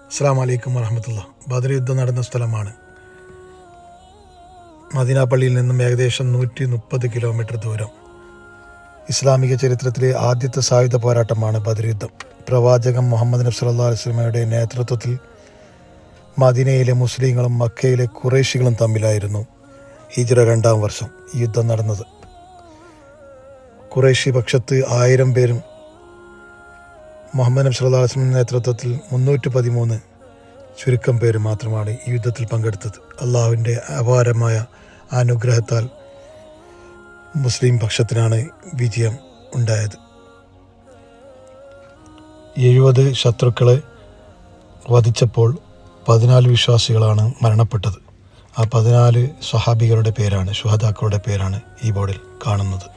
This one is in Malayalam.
അസ്സലാമു അലൈക്കും വറഹ്മത്തുള്ളാഹി. ബദർ യുദ്ധം നടന്ന സ്ഥലമാണ്. മദീന പള്ളിയിൽ നിന്നും ഏകദേശം 130 കിലോമീറ്റർ ദൂരം. ഇസ്ലാമിക ചരിത്രത്തിലെ ആദ്യത്തെ സായുധ പോരാട്ടമാണ് ബദർ യുദ്ധം. പ്രവാചകൻ മുഹമ്മദ് നബി സല്ലല്ലാഹു അലൈഹി വസല്ലമയുടെ നേതൃത്വത്തിൽ മദീനയിലെ മുസ്ലിങ്ങളും മക്കയിലെ ഖുറൈശികളും തമ്മിലായിരുന്നു ഹിജ്റ 2-ാം വർഷം ഈ യുദ്ധം നടന്നത്. ഖുറൈശി പക്ഷത്ത് 1000 പേരും മുഹമ്മദ് നബി സല്ലല്ലാഹു അലൈഹി വസല്ലമയുടെ നേതൃത്വത്തിൽ 313 ചുരുക്കം പേര് മാത്രമാണ് ഈ യുദ്ധത്തിൽ പങ്കെടുത്തത്. അള്ളാഹുവിൻ്റെ അപാരമായ അനുഗ്രഹത്താൽ മുസ്ലിം പക്ഷത്തിനാണ് വിജയം ഉണ്ടായത്. 70 ശത്രുക്കളെ വധിച്ചപ്പോൾ 14 വിശ്വാസികളാണ് മരണപ്പെട്ടത്. ആ 14 സ്വഹാബികളുടെ പേരാണ്, ശുഹദാക്കളുടെ പേരാണ് ഈ ബോർഡിൽ കാണുന്നത്.